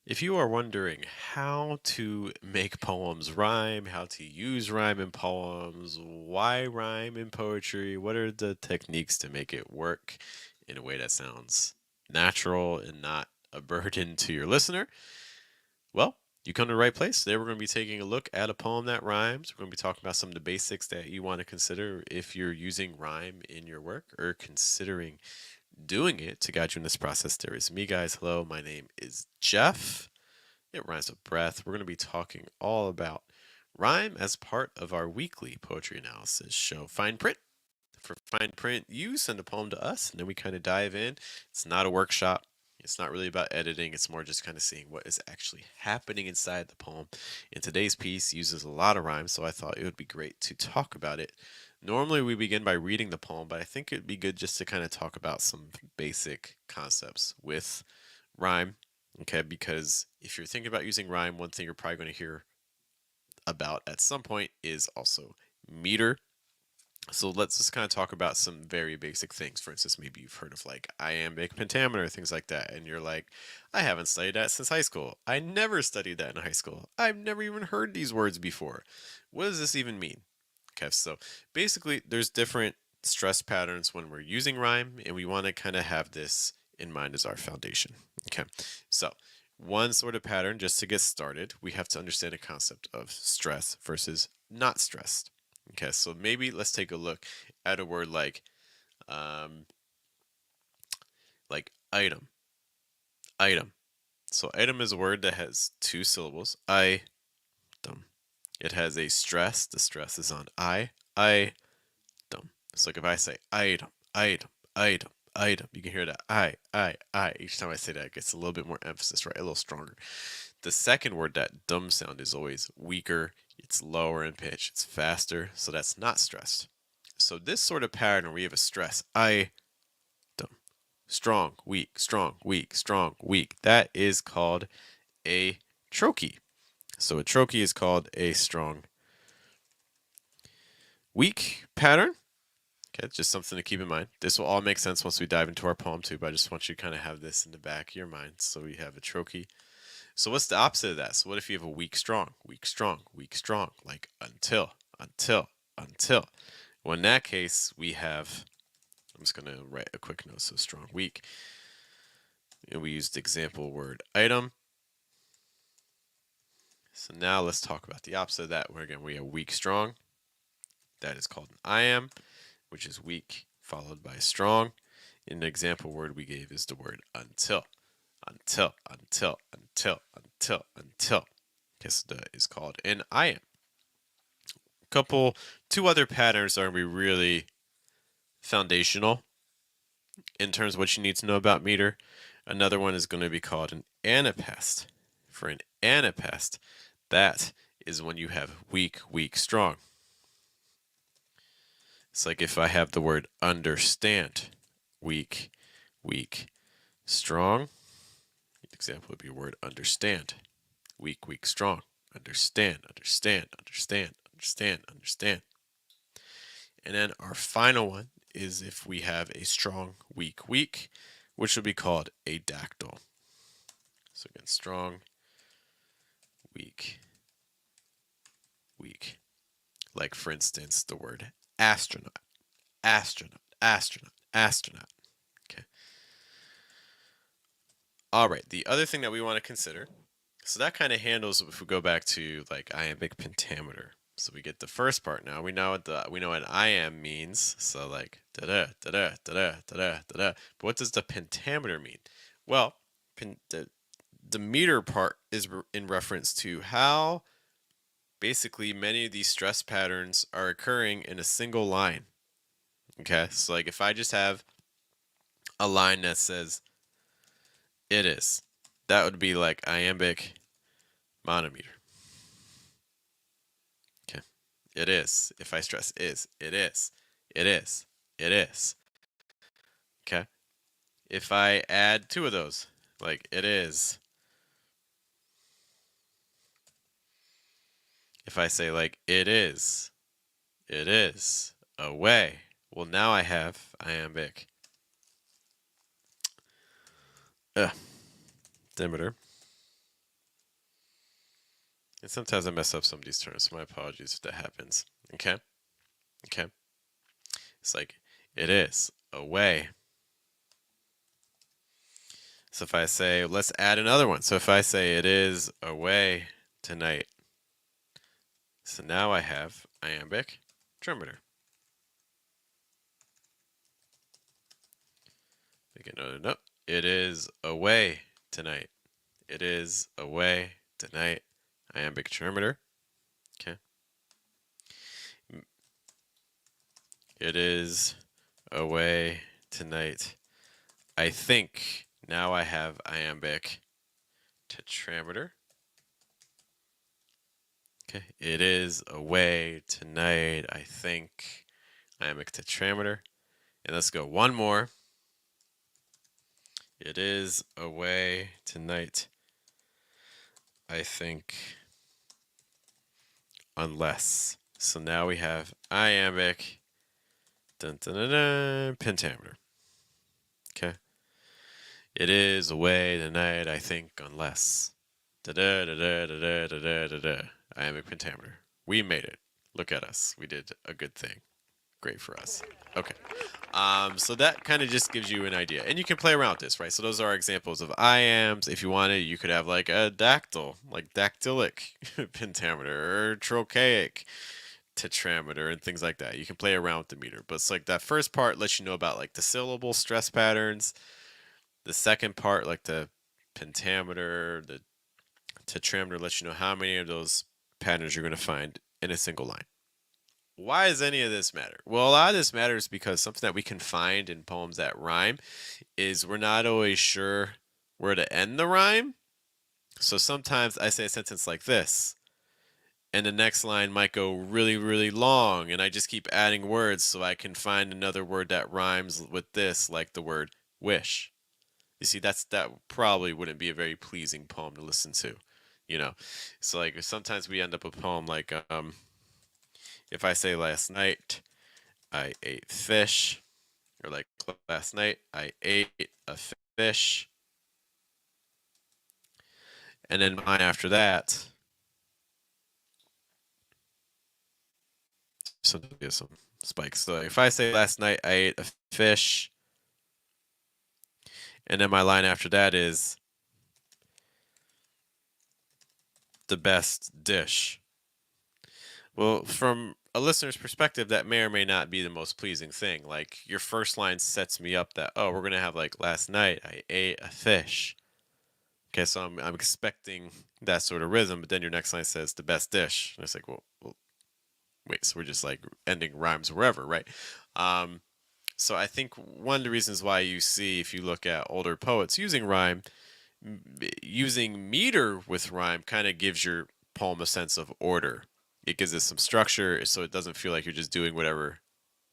If you are wondering how to make poems rhyme, how to use rhyme in poems, why rhyme in poetry, what are the techniques to make it work in a way that sounds natural and not a burden to your listener? Well, you come to the right place. Today we're going to be taking a look at a poem that rhymes. We're going to be talking about some of the basics that you want to consider if you're using rhyme in your work or considering doing it. To guide you in this process, there is me, guys. Hello, my name is Jeff. It rhymes with breath. We're going to be talking all about rhyme as part of our weekly poetry analysis show, Fine Print. For Fine Print, you send a poem to us, and then we kind of dive in. It's not a workshop. It's not really about editing. It's more just kind of seeing what is actually happening inside the poem. And today's piece uses a lot of rhymes, so I thought it would be great to talk about it. Normally, we begin by reading the poem, but I think it'd be good just to kind of talk about some basic concepts with rhyme. Okay, because if you're thinking about using rhyme, one thing you're probably going to hear about at some point is also meter. So let's just kind of talk about some very basic things. For instance, maybe you've heard of like iambic pentameter, things like that, and you're like, I haven't studied that since high school. I never studied that in high school. I've never even heard these words before. What does this even mean? Okay, so basically, there's different stress patterns when we're using rhyme, and we want to kind of have this in mind as our foundation. Okay, so one sort of pattern, just to get started, we have to understand the concept of stress versus not stressed. Okay, so maybe let's take a look at a word um, like item. Item. So item is a word that has two syllables. Item. It has a stress. The stress is on I. Item. It's like if I say item, item, item, item, you can hear that I. Each time I say that, it gets a little bit more emphasis, right? A little stronger. The second word, that dumb sound, is always weaker. It's lower in pitch. It's faster. So that's not stressed. So this sort of pattern where we have a stress, I, dumb, strong, weak, strong, weak, strong, weak, that is called a trochee. So a trochee is called a strong, weak pattern. Okay, just something to keep in mind. This will all make sense once we dive into our poem too, but I just want you to kind of have this in the back of your mind. So we have a trochee. So what's the opposite of that? So what if you have a weak strong, weak strong, weak strong, like until, until, until? Well, in that case, we have, I'm just going to write a quick note, so strong, weak. And we used the example word item. So now let's talk about the opposite of that, where again we have weak strong. That is called an I am, which is weak followed by strong. And the example word we gave is the word until. Until, until, until, until, until. Okay, so that is called an I am. Two other patterns are going to be really foundational in terms of what you need to know about meter. Another one is going to be called an anapest. For an anapest, that is when you have weak, weak, strong. It's like if I have the word understand, weak, weak, strong. The example would be a word understand, weak, weak, strong. Understand, understand, understand, understand, understand. And then our final one is if we have a strong, weak, weak, which would be called a dactyl. So again, strong, weak, weak. Like for instance, the word astronaut, astronaut, astronaut, astronaut. Okay. All right. The other thing that we want to consider, so that kind of handles if we go back to like iambic pentameter. So we get the first part now. We know what I am means. So like da da da da da da da da da. But what does the pentameter mean? Well, the meter part is in reference to how basically many of these stress patterns are occurring in a single line. Okay, so like if I just have a line that says it is, that would be like iambic monometer. Okay, it is. If I stress is, it is, it is, it is. Okay, if I add two of those, like it is. If I say like it is away. Well, now I have iambic dimeter. And sometimes I mess up some of these terms, so my apologies if that happens. Okay? Okay? It's like, it is away. So if I say, let's add another one. So if I say, it is away tonight. So now I have iambic trimeter. Make another note. It is away tonight. It is away tonight. Iambic trimeter. Okay. It is away tonight. I think now I have iambic tetrameter. Okay. It is away tonight. I think iambic tetrameter. And let's go one more. It is away tonight. I think unless. So now we have iambic pentameter. Okay. It is away tonight, I think, unless. Da da da da da da da da da. Iambic pentameter. We made it. Look at us. We did a good thing. Great for us. Okay. So that kind of just gives you an idea. And you can play around with this, right? So those are examples of iambs. If you wanted, you could have like a dactyl, like dactylic pentameter or trochaic tetrameter and things like that. You can play around with the meter. But it's like that first part lets you know about like the syllable stress patterns. The second part, like the pentameter, the tetrameter, lets you know how many of those patterns you're going to find in a single line. Why does any of this matter? Well, a lot of this matters because something that we can find in poems that rhyme is we're not always sure where to end the rhyme. So sometimes I say a sentence like this, and the next line might go really, really long, and I just keep adding words so I can find another word that rhymes with this, like the word wish. You see, that probably wouldn't be a very pleasing poem to listen to, you know. So like sometimes we end up a poem like if I say last night I ate fish, or like last night I ate a fish, and then mine after that. So there's some spikes. So if I say last night I ate a fish, and then my line after that is the best dish. Well, from a listener's perspective, that may or may not be the most pleasing thing. Like your first line sets me up that, oh, we're gonna have like last night I ate a fish. Okay, so I'm expecting that sort of rhythm, but then your next line says the best dish. And it's like, well wait, so we're just like ending rhymes wherever, right? Um, so I think one of the reasons why you see, if you look at older poets using rhyme, using meter with rhyme kind of gives your poem a sense of order. It gives it some structure, so it doesn't feel like you're just doing whatever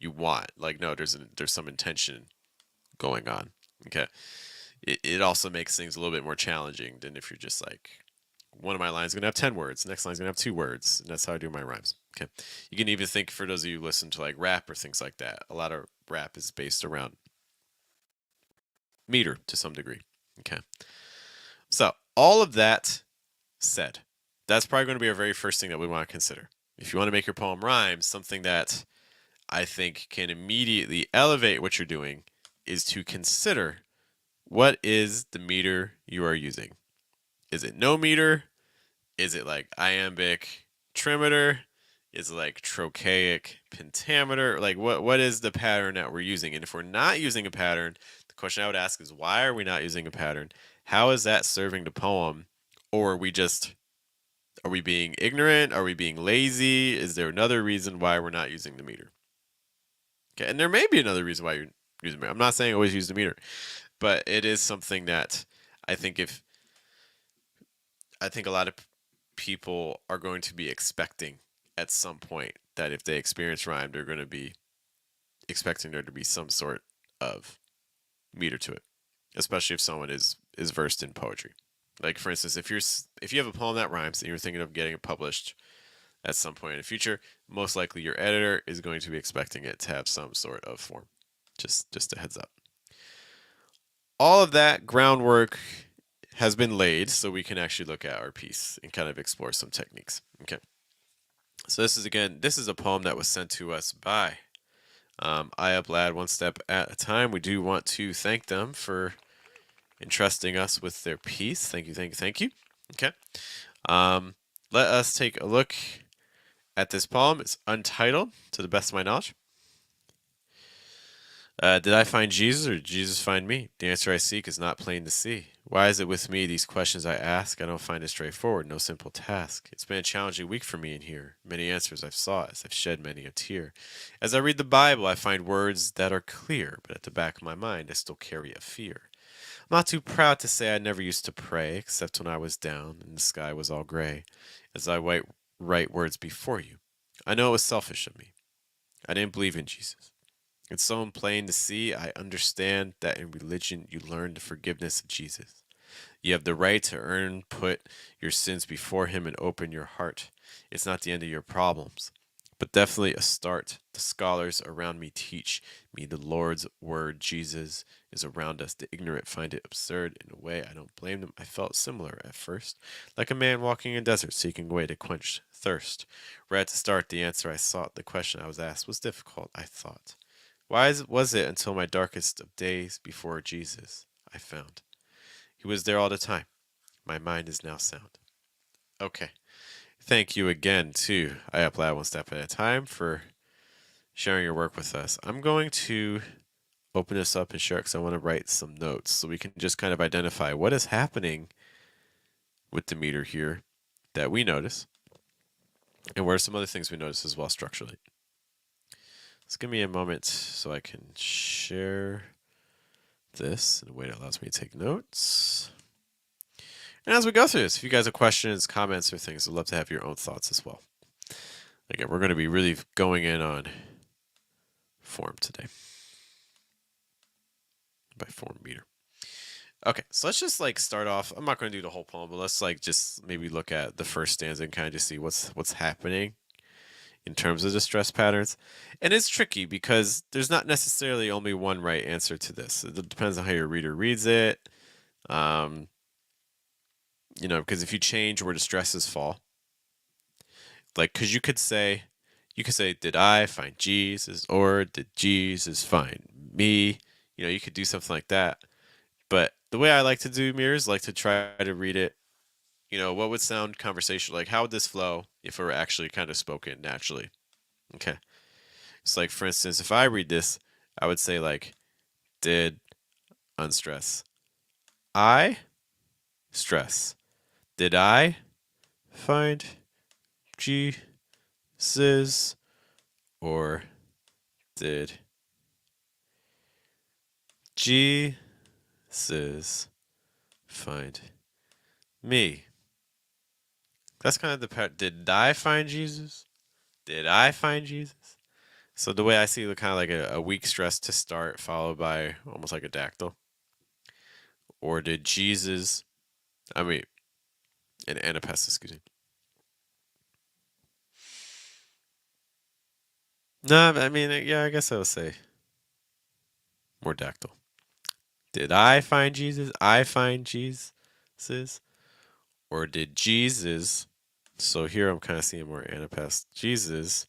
you want. Like no, there's some intention going on. Okay. It also makes things a little bit more challenging than if you're just like, one of my lines is going to have 10 words, the next line's going to have 2 words, and that's how I do my rhymes. Okay. You can even think, for those of you who listen to like rap or things like that, a lot of rap is based around meter to some degree. Okay. So, all of that said, that's probably going to be our very first thing that we want to consider. If you want to make your poem rhyme, something that I think can immediately elevate what you're doing is to consider, what is the meter you are using? Is it no meter? Is it like iambic trimeter? Is it like trochaic pentameter? Like what is the pattern that we're using? And if we're not using a pattern, the question I would ask is, why are we not using a pattern? How is that serving the poem? Or are we being ignorant? Are we being lazy? Is there another reason why we're not using the meter? Okay, and there may be another reason why you're using the meter. I'm not saying always use the meter, but it is something that I think a lot of people are going to be expecting at some point, that if they experience rhyme, they're going to be expecting there to be some sort of meter to it, especially if someone is versed in poetry. Like for instance, if you have a poem that rhymes and you're thinking of getting it published at some point in the future, most likely your editor is going to be expecting it to have some sort of form. Just a heads up. All of that groundwork has been laid so we can actually look at our piece and kind of explore some techniques. Okay. So this is a poem that was sent to us by I Up Lad One Step at a Time. We do want to thank them for entrusting us with their piece. Thank you, thank you, thank you. Okay. Um, Let us take a look at this poem. It's untitled, to the best of my knowledge. Did I find Jesus or did Jesus find me? The answer I seek is not plain to see. Why is it with me these questions I ask? I don't find it straightforward, no simple task. It's been a challenging week for me in here. Many answers I've sought as I've shed many a tear. As I read the Bible, I find words that are clear, but at the back of my mind, I still carry a fear. I'm not too proud to say I never used to pray, except when I was down and the sky was all gray, as I write words before you. I know it was selfish of me. I didn't believe in Jesus. It's so plain to see. I understand that in religion you learn the forgiveness of Jesus. You have the right to put your sins before Him and open your heart. It's not the end of your problems, but definitely a start. The scholars around me teach me the Lord's word. Jesus is around us. The ignorant find it absurd. In a way, I don't blame them. I felt similar at first, like a man walking in a desert seeking a way to quench thirst. Right at the start, the answer I sought, the question I was asked, was difficult, I thought. Was it until my darkest of days before Jesus I found? He was there all the time. My mind is now sound. Okay. Thank you again to I Up Loud One Step at a Time for sharing your work with us. I'm going to open this up and share it because I want to write some notes so we can just kind of identify what is happening with the meter here that we notice and what are some other things we notice as well structurally. Just give me a moment so I can share this in a way that allows me to take notes. And as we go through this, if you guys have questions, comments, or things, I'd love to have your own thoughts as well. Again, we're going to be really going in on form today. By form meter. Okay, so let's just like start off. I'm not going to do the whole poem, but let's like just maybe look at the first stanza and kind of just see what's happening in terms of the stress patterns. And it's tricky because there's not necessarily only one right answer to this. It depends on how your reader reads it. Because if you change where the stresses fall, like, because you could say, did I find Jesus or did Jesus find me? You could do something like that. But the way I like to do mirrors, like to try to read it, what would sound conversational? Like, how would this flow if it were actually kind of spoken naturally? Okay. It's like, for instance, if I read this, I would say, like, did unstress. I stress. Did I find Jesus or did Jesus find me? That's kind of the part. Did I find Jesus? Did I find Jesus? So the way I see it, kind of like a weak stress to start, followed by almost like a dactyl. Or did Jesus, I mean, an anapest, excuse me. No, I mean, yeah, I guess I would say more dactyl. Did I find Jesus? I find Jesus? Or did Jesus, so here I'm kind of seeing more anapest. Jesus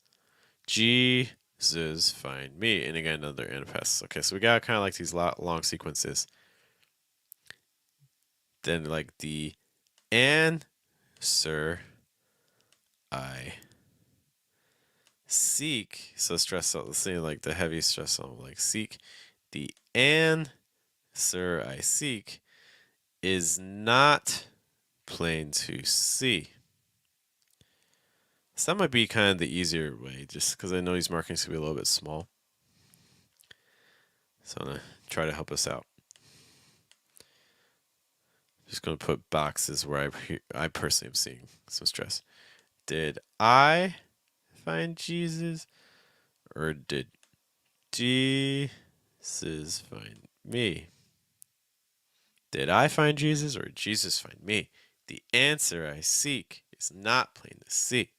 find me. And again, another anapest. Okay, so we got kind of like these long sequences. Then like the answer I seek. So stress, let's say like the heavy stress on like seek. The answer I seek is not plain to see. So that might be kind of the easier way, just because I know these markings can be a little bit small. So I'm going to try to help us out. Just going to put boxes where I personally am seeing some stress. Did I find Jesus or did Jesus find me? Did I find Jesus or did Jesus find me? The answer I seek is not plain to see.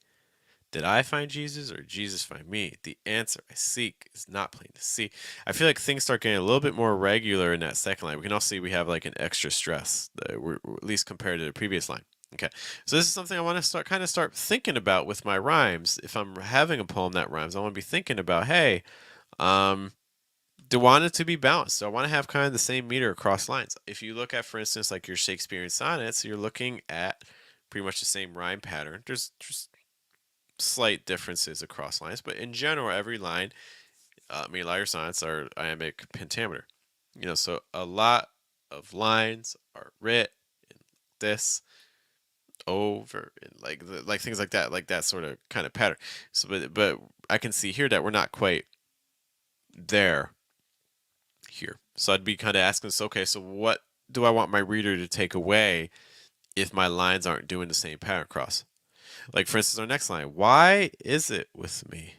Did I find Jesus or Jesus find me? The answer I seek is not plain to see. I feel like things start getting a little bit more regular in that second line. We can also see we have like an extra stress, at least compared to the previous line. Okay, so this is something I want to start thinking about with my rhymes. If I'm having a poem that rhymes, I want to be thinking about, hey, um, do I want it to be balanced? So I want to have kind of the same meter across lines. If you look at, for instance, like your Shakespearean sonnets, you're looking at pretty much the same rhyme pattern. There's just slight differences across lines, but in general, every line, a lot of your sonnets are iambic pentameter. So a lot of lines are writ in this over and like things like that sort of kind of pattern. So, but I can see here that we're not quite there here. So I'd be kind of asking this, okay, so what do I want my reader to take away if my lines aren't doing the same pattern across? Like, for instance, our next line, why is it with me?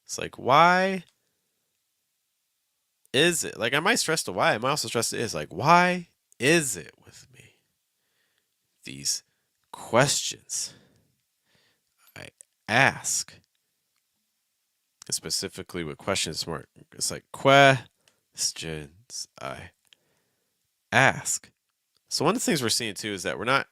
It's like, why is it? Like, I might stress the why. I might also stress the is. Like, why is it with me? These questions I ask. Specifically with questions, more, it's like questions I ask. So one of the things we're seeing too is that we're not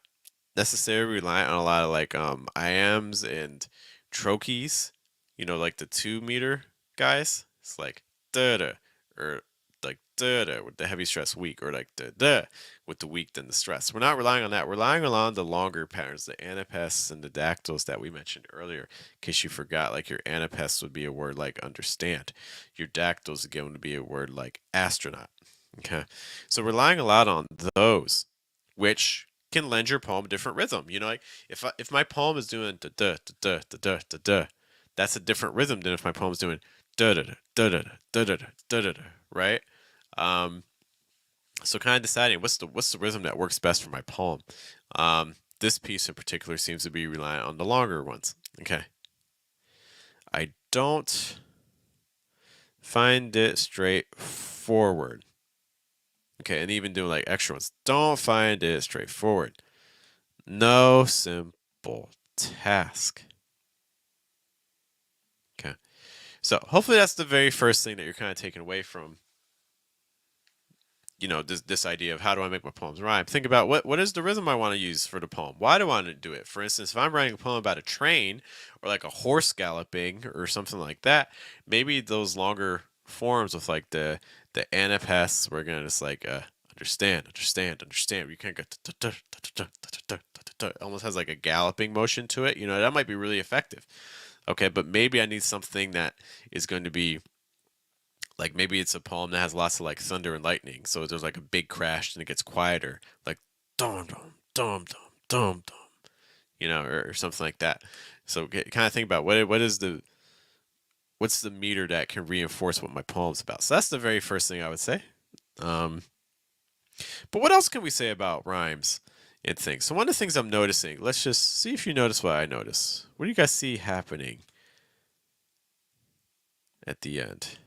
necessarily reliant on a lot of like iams and trochees, like the 2 meter guys. It's like da da or like da da with the heavy stress weak, or like da da with the weak then the stress. We're not relying on that. We're relying on the longer patterns, the anapests and the dactyls that we mentioned earlier. In case you forgot, like your anapests would be a word like understand. Your dactyls again would be a word like astronaut. Okay. So relying a lot on those, which can lend your poem a different rhythm. Like if my poem is doing da da da da da da da, that's a different rhythm than if my poem is doing da da da da da da da da da, right? Um, so kind of deciding what's the rhythm that works best for my poem. This piece in particular seems to be reliant on the longer ones. Okay. I don't find it straightforward. Okay, and even doing like extra ones. Don't find it straightforward. No simple task. Okay. So hopefully that's the very first thing that you're kind of taking away from, this idea of how do I make my poems rhyme. Think about what is the rhythm I want to use for the poem. Why do I want to do it? For instance, if I'm writing a poem about a train or like a horse galloping or something like that, maybe those longer forms with like the anapasts, we're gonna just like understand, understand, understand. You can't go almost has like a galloping motion to it. That might be really effective. Okay, but maybe I need something that is going to be like, maybe it's a poem that has lots of like thunder and lightning. So there's like a big crash and it gets quieter, like dum dum dum dum dum dum, or something like that. So kind of think about what's the meter that can reinforce what my poem's about. So that's the very first thing I would say. Um, but what else can we say about rhymes and things? So one of the things I'm noticing, let's just see if you notice what I notice. What do you guys see happening at the end?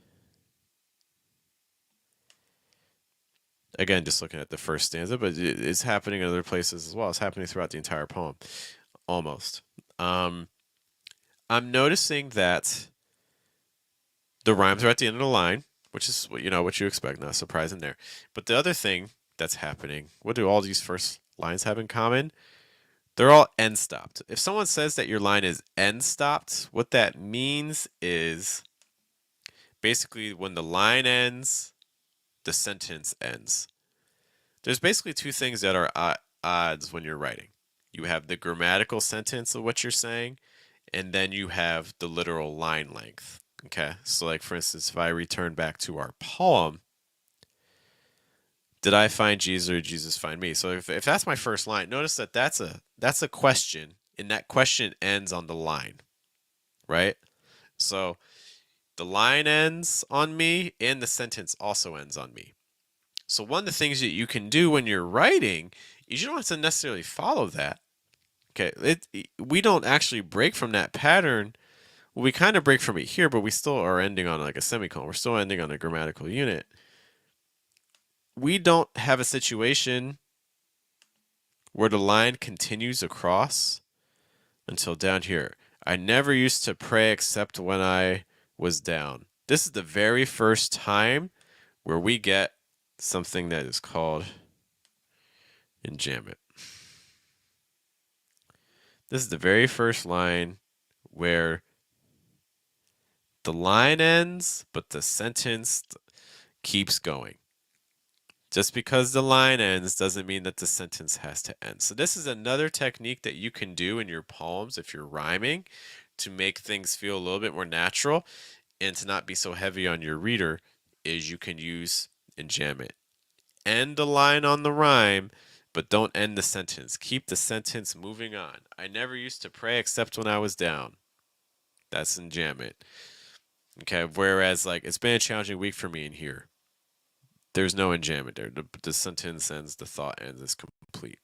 Again, just looking at the first stanza, but it's happening in other places as well. It's happening throughout the entire poem, almost. I'm noticing that the rhymes are at the end of the line, which is what you expect, not surprising there. But the other thing that's happening, what do all these first lines have in common? They're all end stopped. If someone says that your line is end stopped, what that means is basically when the line ends, the sentence ends. There's basically two things that are odds when you're writing. You have the grammatical sentence of what you're saying, and then you have the literal line length. Okay, so like for instance, if I return back to our poem, did I find Jesus or did Jesus find me? So if that's my first line, notice that that's a question, and that question ends on the line, right? So the line ends on me, and the sentence also ends on me. So one of the things that you can do when you're writing is you don't have to necessarily follow that. Okay, we don't actually break from that pattern. Well, we kind of break from it here, but we still are ending on like a semicolon. We're still ending on a grammatical unit. We don't have a situation where the line continues across until down here. I never used to pray except when I was down. This is the very first time where we get something that is called enjambment. This is the very first line where the line ends, but the sentence keeps going. Just because the line ends doesn't mean that the sentence has to end. So this is another technique that you can do in your poems if you're rhyming to make things feel a little bit more natural and to not be so heavy on your reader is you can use enjambment. End the line on the rhyme, but don't end the sentence. Keep the sentence moving on. I never used to pray except when I was down. That's enjambment. Okay, whereas like it's been a challenging week for me in here. There's no enjambment there. The sentence ends, the thought ends, it's complete.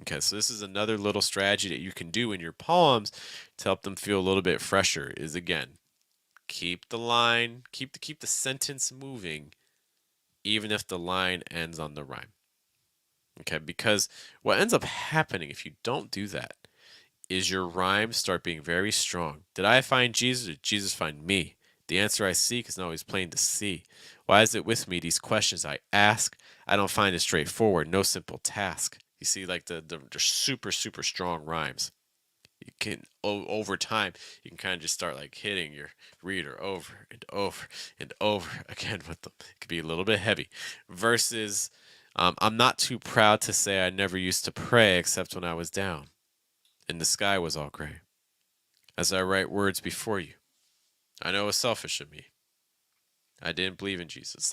Okay, so this is another little strategy that you can do in your poems to help them feel a little bit fresher. Is again, keep the line, keep the sentence moving, even if the line ends on the rhyme. Okay, because what ends up happening if you don't do that is your rhymes start being very strong. Did I find Jesus or Jesus find me? The answer I seek is not always plain to see. Why is it with me? These questions I ask, I don't find it straightforward, no simple task. You see, like the super, super strong rhymes. You can, over time, you can kind of just start like hitting your reader over and over and over again with them. It could be a little bit heavy. Versus, I'm not too proud to say I never used to pray except when I was down and the sky was all gray. As I write words before you, I know it's selfish of me. I didn't believe in Jesus. It's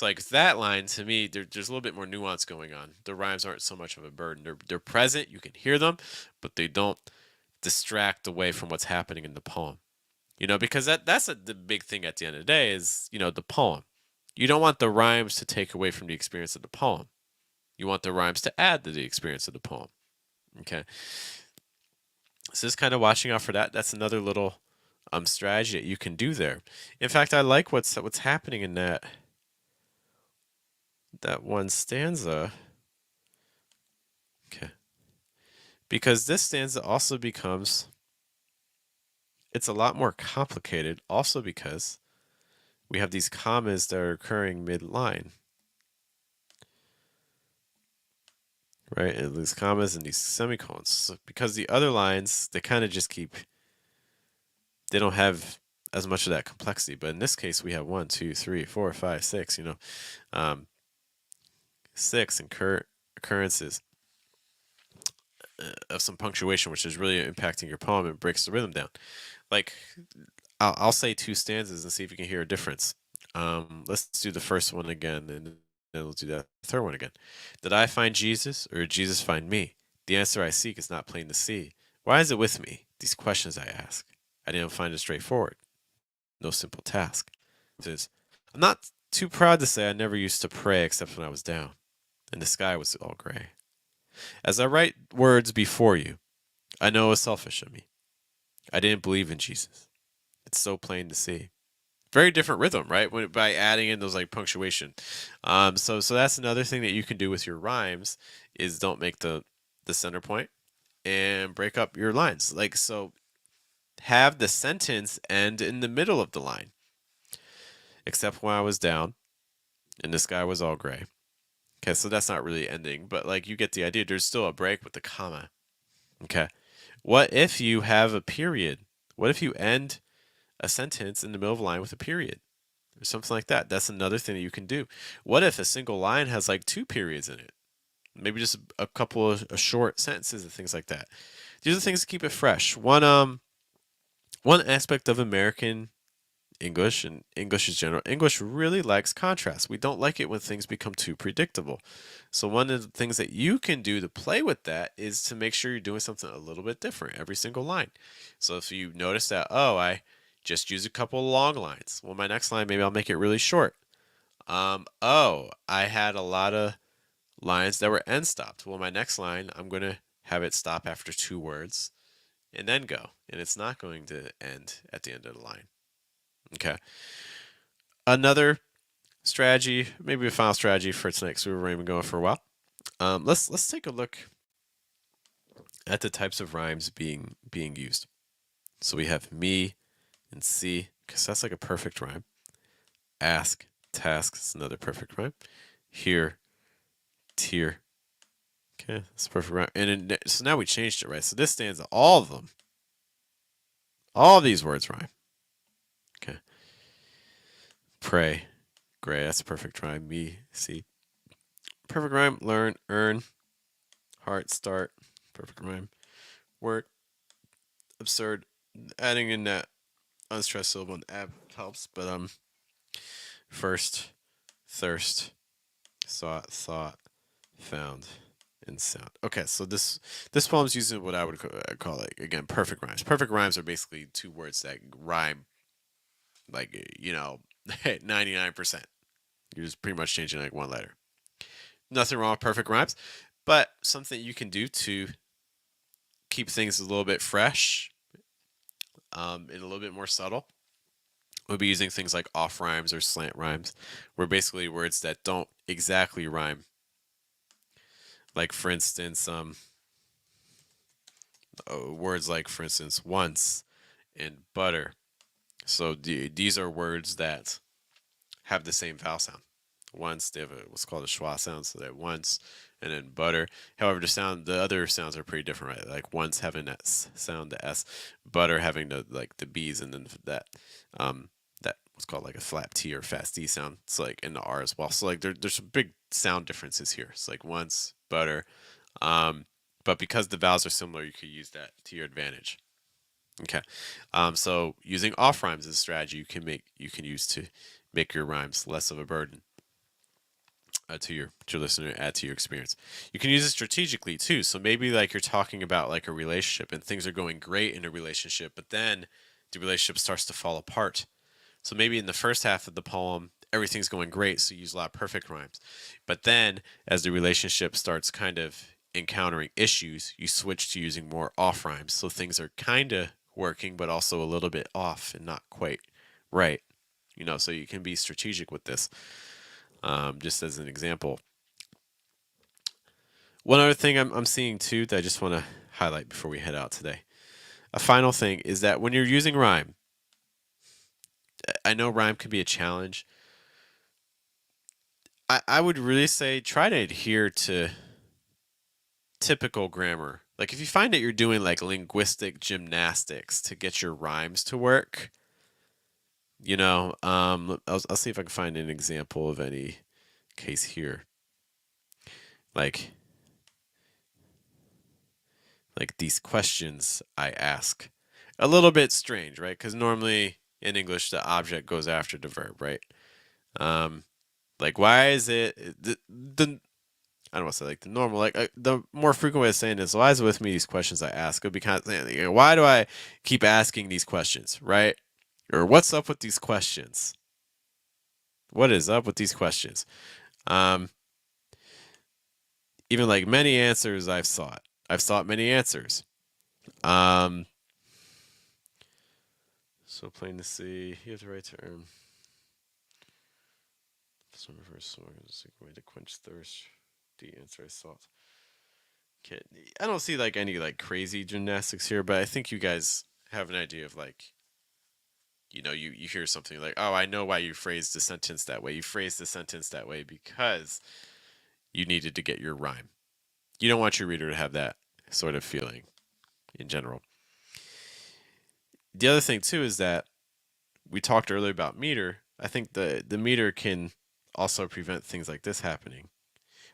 like that line to me. There's a little bit more nuance going on. The rhymes aren't so much of a burden. They're present. You can hear them, but they don't distract away from what's happening in the poem. Because the big thing at the end of the day is the poem. You don't want the rhymes to take away from the experience of the poem. You want the rhymes to add to the experience of the poem. Okay. So just kind of watching out for that. That's another little strategy that you can do there. In fact, I like what's happening in that one stanza. Okay. Because this stanza also becomes it's a lot more complicated also because we have these commas that are occurring mid-line. Right? And these commas and these semicolons. So because the other lines, they kind of just they don't have as much of that complexity. But in this case, we have 1, 2, 3, 4, 5, 6, 6 occurrences of some punctuation, which is really impacting your poem and breaks the rhythm down. Like, I'll say 2 stanzas and see if you can hear a difference. Let's do the first one again, and then we'll do that third one again. Did I find Jesus, or did Jesus find me? The answer I seek is not plain to see. Why is it with me? These questions I ask. I didn't find it straightforward. No simple task. It says, I'm not too proud to say I never used to pray except when I was down, and the sky was all gray. As I write words before you, I know it's selfish of me. I didn't believe in Jesus. It's so plain to see. Very different rhythm, right? By adding in those like punctuation. So that's another thing that you can do with your rhymes is don't make the center point and break up your lines. Like so, have the sentence end in the middle of the line. Except when I was down, and the sky was all gray. Okay, so that's not really ending, but like you get the idea. There's still a break with the comma. Okay. What if you have a period? What if you end a sentence in the middle of a line with a period? Or something like that. That's another thing that you can do. What if a single line has like 2 periods in it? Maybe just a couple of short sentences and things like that. These are things to keep it fresh. One aspect of American English and English in general, English really likes contrast. We don't like it when things become too predictable. So one of the things that you can do to play with that is to make sure you're doing something a little bit different every single line. So if you notice that, oh, I just use a couple of long lines. Well, my next line, maybe I'll make it really short. Oh, I had a lot of lines that were end stopped. Well, my next line, I'm going to have it stop after 2 words and then go. And it's not going to end at the end of the line. Okay. Another strategy, maybe a final strategy for tonight, because we've been going for a while. Let's take a look at the types of rhymes being used. So we have me and see, because that's like a perfect rhyme. Ask, task, is another perfect rhyme. Here, tier. Okay, that's a perfect rhyme. And so now we changed it, right? So this stanza, all of them, all these words rhyme. Okay. Pray, gray, that's a perfect rhyme. Me, see. Perfect rhyme. Learn, earn, heart, start. Perfect rhyme. Work, absurd. Adding in that unstressed syllable and ab helps, but first, thirst, thought, found, and sound. Okay, so this poem's using what I would call like again perfect rhymes. Perfect rhymes are basically two words that rhyme like 99%. You're just pretty much changing like one letter. Nothing wrong with perfect rhymes, but something you can do to keep things a little bit fresh and a little bit more subtle would be using things like off rhymes or slant rhymes, where basically words that don't exactly rhyme. Like for instance, words like for instance once and butter. So these are words that have the same vowel sound. Once they have what's called a schwa sound, so that once, and then butter. However, the other sounds are pretty different, right? Like once having that sound, the s, butter having the b's, and then that what's called like a flap t or fast d sound. It's like in the r as well. So like there's some big sound differences here. It's like once, butter, but because the vowels are similar, you could use that to your advantage. Okay, so using off rhymes is a strategy you can use to make your rhymes less of a burden to your listener, add to your experience. You can use it strategically too. So maybe like you're talking about like a relationship and things are going great in a relationship, but then the relationship starts to fall apart. So maybe in the first half of the poem, everything's going great, so you use a lot of perfect rhymes. But then as the relationship starts kind of encountering issues, you switch to using more off rhymes. So things are kind of working, but also a little bit off and not quite right. So you can be strategic with this. Just as an example. One other thing I'm seeing too that I just want to highlight before we head out today. A final thing is that when you're using rhyme, I know rhyme can be a challenge. I would really say try to adhere to typical grammar. Like if you find that you're doing like linguistic gymnastics to get your rhymes to work, I'll see if I can find an example of any case here. Like these questions I ask. A little bit strange, right? Because normally in English the object goes after the verb, right? Um, like why is it the I don't want to say like the normal, like the more frequent way of saying this. Why is it with me these questions I ask? It would be kind of saying, why do I keep asking these questions, right? Or what's up with these questions? What is up with these questions? Um, even like many answers I've sought. I've sought many answers. Um, so plain to see, you have the right term. Some reverse song is a way to quench thirst. The answer I sought. Okay, I don't see like any like crazy gymnastics here, but I think you guys have an idea of like, you hear something like, oh, I know why you phrased the sentence that way. You phrased the sentence that way because you needed to get your rhyme. You don't want your reader to have that sort of feeling in general. The other thing too is that we talked earlier about meter. I think the meter can also prevent things like this happening.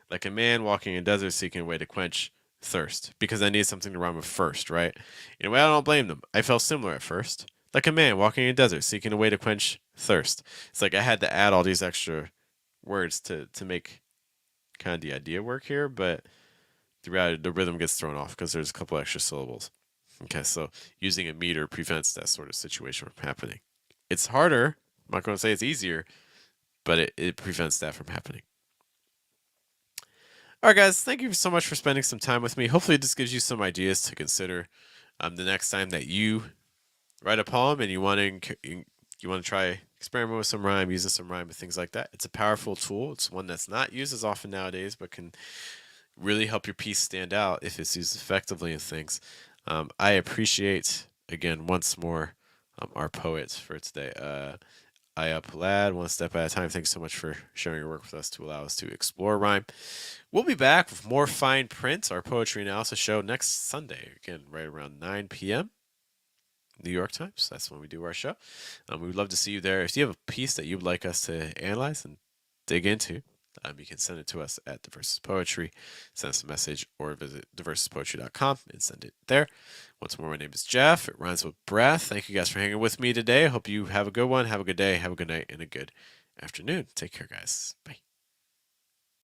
Like a man walking in a desert seeking a way to quench thirst because I need something to rhyme with first, right? In a way, I don't blame them. I felt similar at first. Like a man walking in a desert seeking a way to quench thirst. It's like I had to add all these extra words to make kind of the idea work here, but the reality, the rhythm gets thrown off because there's a couple extra syllables. Okay, so using a meter prevents that sort of situation from happening. It's harder. I'm not going to say it's easier, but it prevents that from happening. All right, guys, thank you so much for spending some time with me. Hopefully, this gives you some ideas to consider the next time that you write a poem and you want to try experiment with some rhyme, using some rhyme and things like that. It's a powerful tool. It's one that's not used as often nowadays, but can really help your piece stand out if it's used effectively in things. I appreciate again, once more, our poets for today. Aya Palad, One Step at a Time. Thanks so much for sharing your work with us to allow us to explore rhyme. We'll be back with more fine print, our poetry analysis show next Sunday, again, right around 9 p.m. New York Times. That's when we do our show. We would love to see you there. If you have a piece that you'd like us to analyze and dig into, you can send it to us at Diversus Poetry. Send us a message or visit diversuspoetry.com and send it there. Once more, my name is Jeff. It rhymes with breath. Thank you guys for hanging with me today. I hope you have a good one. Have a good day. Have a good night and a good afternoon. Take care, guys. Bye.